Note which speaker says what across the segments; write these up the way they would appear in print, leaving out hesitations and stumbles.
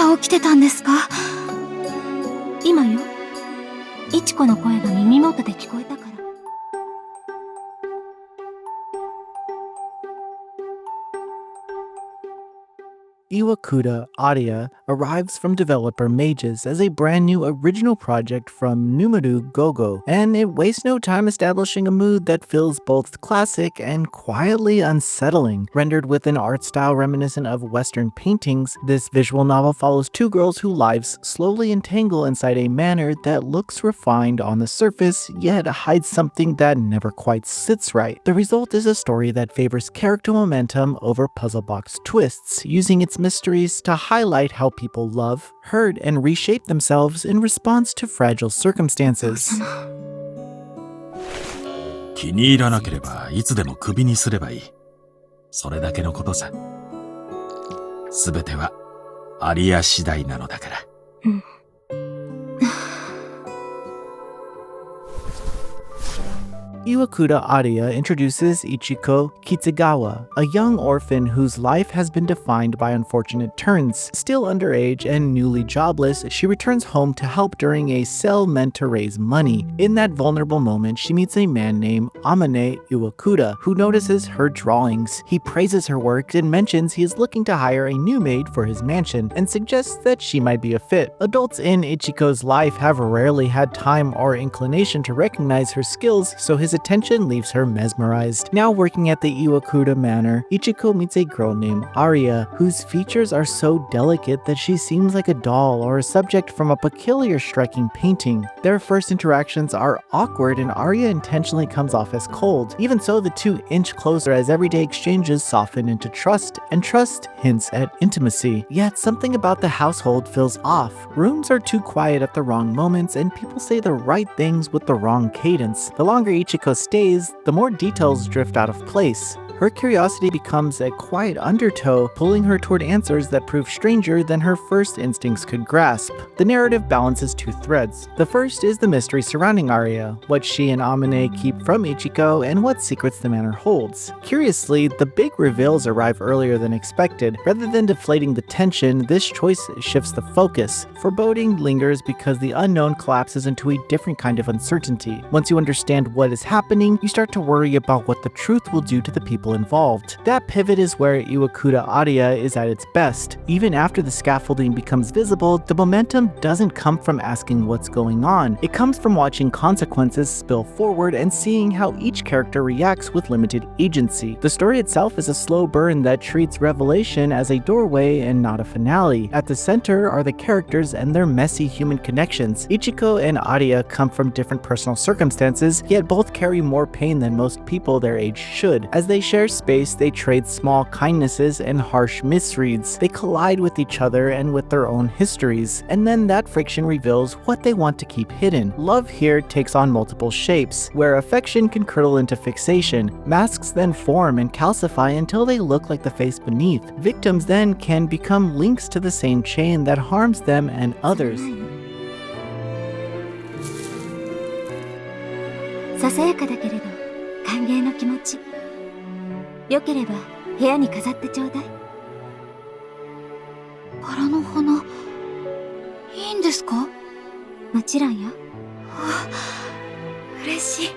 Speaker 1: が起きてたんですか？今よ。いちこの声が耳元で聞こえたから。
Speaker 2: Iwakura Aria arrives from developer Mages as a brand new original project from Nemuru Gogo, and it wastes no time establishing a mood that feels both classic and quietly unsettling. Rendered with an art style reminiscent of Western paintings, this visual novel follows two girls whose lives slowly entangle inside a manner that looks refined on the surface, yet hides something that never quite sits right. The result is a story that favors character momentum over puzzle box twists, using its mysteries to highlight how people love, hurt, and reshape themselves in response to fragile circumstances.
Speaker 3: 気に入らなければいつでもクビにすればいい。それだけのことさ。すべてはアリア次第なのだから。
Speaker 2: Iwakura Aria introduces Ichiko Kitsugawa, a young orphan whose life has been defined by unfortunate turns. Still underage and newly jobless, she returns home to help during a sale meant to raise money. In that vulnerable moment, she meets a man named Amane Iwakura, who notices her drawings. He praises her work and mentions he is looking to hire a new maid for his mansion, and suggests that she might be a fit. Adults in Ichiko's life have rarely had time or inclination to recognize her skills, so his attention leaves her mesmerized. Now working at the Iwakura Manor, Ichiko meets a girl named Aria, whose features are so delicate that she seems like a doll or a subject from a peculiar striking painting. Their first interactions are awkward and Aria intentionally comes off as cold. Even so, the two inch closer as everyday exchanges soften into trust, and trust hints at intimacy. Yet something about the household feels off. Rooms are too quiet at the wrong moments, and people say the right things with the wrong cadence. The longer Ichiko stays, the more details drift out of place. Her curiosity becomes a quiet undertow, pulling her toward answers that prove stranger than her first instincts could grasp. The narrative balances two threads. The first is the mystery surrounding Aria, what she and Amane keep from Ichiko, and what secrets the manor holds. Curiously, the big reveals arrive earlier than expected. Rather than deflating the tension, this choice shifts the focus. Foreboding lingers because the unknown collapses into a different kind of uncertainty. Once you understand what is happening, you start to worry about what the truth will do to the people involved. That pivot is where Iwakura Aria is at its best. Even after the scaffolding becomes visible, the momentum doesn't come from asking what's going on. It comes from watching consequences spill forward and seeing how each character reacts with limited agency. The story itself is a slow burn that treats revelation as a doorway and not a finale. At the center are the characters and their messy human connections. Ichiko and Aria come from different personal circumstances, yet both carry more pain than most people their age should. As they share space, they trade small kindnesses and harsh misreads. They collide with each other and with their own histories, and then that friction reveals what they want to keep hidden. Love here takes on multiple shapes, where affection can curdle into fixation. Masks then form and calcify until they look like the face beneath. Victims then can become links to the same chain that harms them and others.
Speaker 1: ささやかだけれど歓迎の気持ち。よければ部屋に飾ってちょうだい。バラの花、いいんですか？もちろんよ。嬉しい。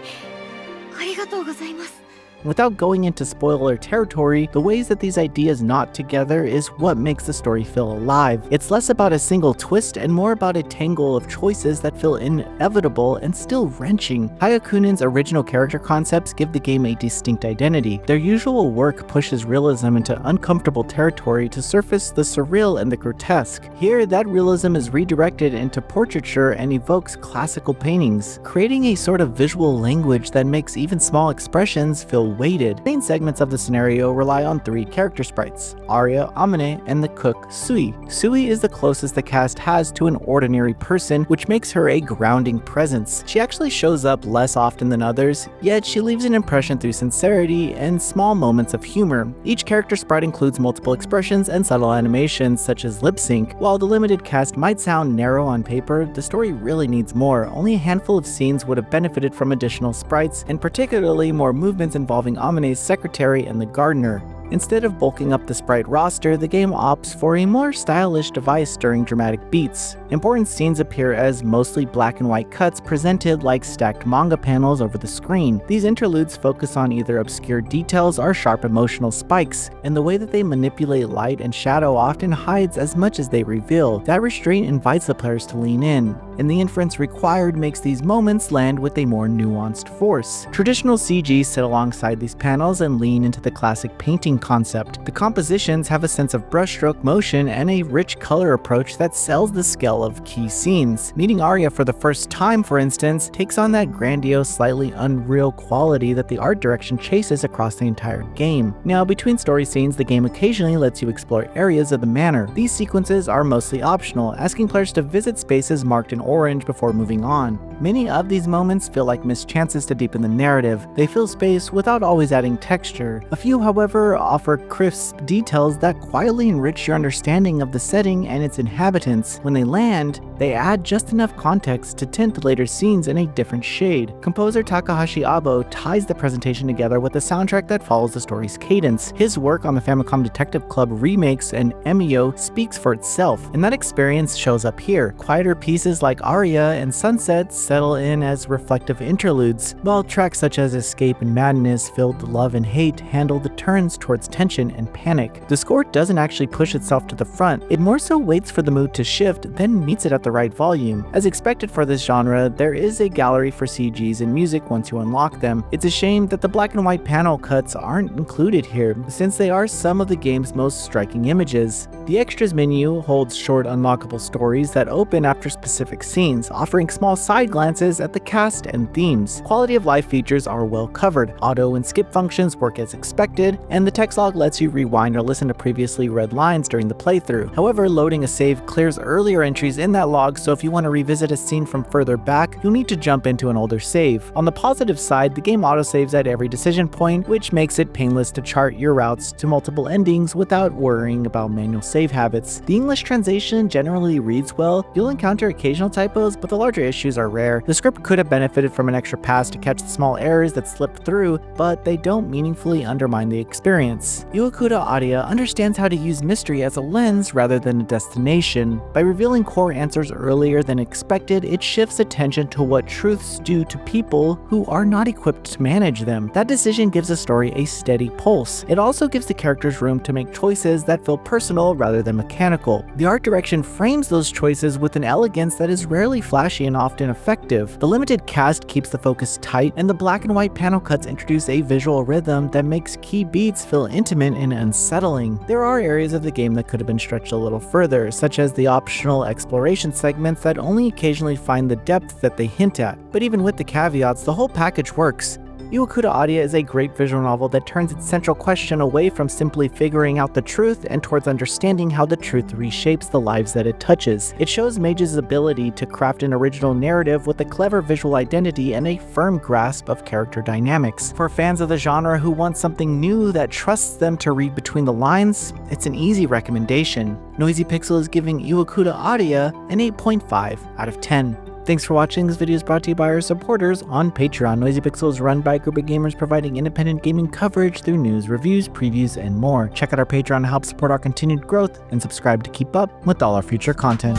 Speaker 1: ありがとうございます。
Speaker 2: Without going into spoiler territory, the ways that these ideas knot together is what makes the story feel alive. It's less about a single twist and more about a tangle of choices that feel inevitable and still wrenching. Hayakunen's original character concepts give the game a distinct identity. Their usual work pushes realism into uncomfortable territory to surface the surreal and the grotesque. Here, that realism is redirected into portraiture and evokes classical paintings, creating a sort of visual language that makes even small expressions feel weighted. Main segments of the scenario rely on three character sprites: Aria, Amane, and the cook, Sui. Sui is the closest the cast has to an ordinary person, which makes her a grounding presence. She actually shows up less often than others, yet she leaves an impression through sincerity and small moments of humor. Each character sprite includes multiple expressions and subtle animations such as lip sync. While the limited cast might sound narrow on paper, the story really needs more. Only a handful of scenes would have benefited from additional sprites, and particularly more movements involving Amane's secretary and the gardener. Instead of bulking up the sprite roster, the game opts for a more stylish device during dramatic beats. Important scenes appear as mostly black and white cuts presented like stacked manga panels over the screen. These interludes focus on either obscure details or sharp emotional spikes, and the way that they manipulate light and shadow often hides as much as they reveal. That restraint invites the players to lean in, and the inference required makes these moments land with a more nuanced force. Traditional CGs sit alongside these panels and lean into the classic painting concept. The compositions have a sense of brushstroke motion and a rich color approach that sells the scale of key scenes. Meeting Aria for the first time, for instance, takes on that grandiose, slightly unreal quality that the art direction chases across the entire game. Now, between story scenes, the game occasionally lets you explore areas of the manor. These sequences are mostly optional, asking players to visit spaces marked in orange before moving on. Many of these moments feel like missed chances to deepen the narrative. They fill space without always adding texture. A few, however, offer crisp details that quietly enrich your understanding of the setting and its inhabitants. When they land, they add just enough context to tint later scenes in a different shade. Composer Takahashi Abo ties the presentation together with a soundtrack that follows the story's cadence. His work on the Famicom Detective Club remakes and Emio speaks for itself, and that experience shows up here. Quieter pieces like Aria and Sunset settle in as reflective interludes, while tracks such as Escape and Madness, Filled with Love and Hate handle the turns towards tension and panic. The score doesn't actually push itself to the front, it more so waits for the mood to shift, then meets it at the right volume. As expected for this genre, there is a gallery for CGs and music once you unlock them. It's a shame that the black and white panel cuts aren't included here, since they are some of the game's most striking images. The extras menu holds short unlockable stories that open after specific scenes, offering small side glances at the cast and themes. Quality of life features are well covered, auto and skip functions work as expected, and the text log lets you rewind or listen to previously read lines during the playthrough. However, loading a save clears earlier entries in that log, so if you want to revisit a scene from further back, you'll need to jump into an older save. On the positive side, the game autosaves at every decision point, which makes it painless to chart your routes to multiple endings without worrying about manual save habits. The English translation generally reads well. You'll encounter occasional typos, but the larger issues are rare. The script could have benefited from an extra pass to catch the small errors that slip through, but they don't meaningfully undermine the experience. Iwakura Aria understands how to use mystery as a lens rather than a destination. By revealing core answers earlier than expected, it shifts attention to what truths do to people who are not equipped to manage them. That decision gives the story a steady pulse. It also gives the characters room to make choices that feel personal rather than mechanical. The art direction frames those choices with an elegance that is rarely flashy and often effective. The limited cast keeps the focus tight, and the black and white panel cuts introduce a visual rhythm that makes key beats feel intimate and unsettling. There are areas of the game that could have been stretched a little further, such as the optional exploration segments that only occasionally find the depth that they hint at. But even with the caveats, the whole package works. Iwakura Aria is a great visual novel that turns its central question away from simply figuring out the truth and towards understanding how the truth reshapes the lives that it touches. It shows Mages' ability to craft an original narrative with a clever visual identity and a firm grasp of character dynamics. For fans of the genre who want something new that trusts them to read between the lines, it's an easy recommendation. Noisy Pixel is giving Iwakura Aria an 8.5 out of 10. Thanks for watching. This video is brought to you by our supporters on Patreon. Noisy Pixel is run by a group of gamers providing independent gaming coverage through news, reviews, previews, and more. Check out our Patreon to help support our continued growth, and subscribe to keep up with all our future content.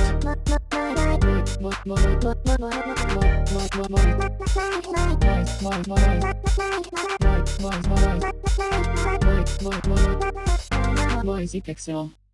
Speaker 4: Noisy Pixel.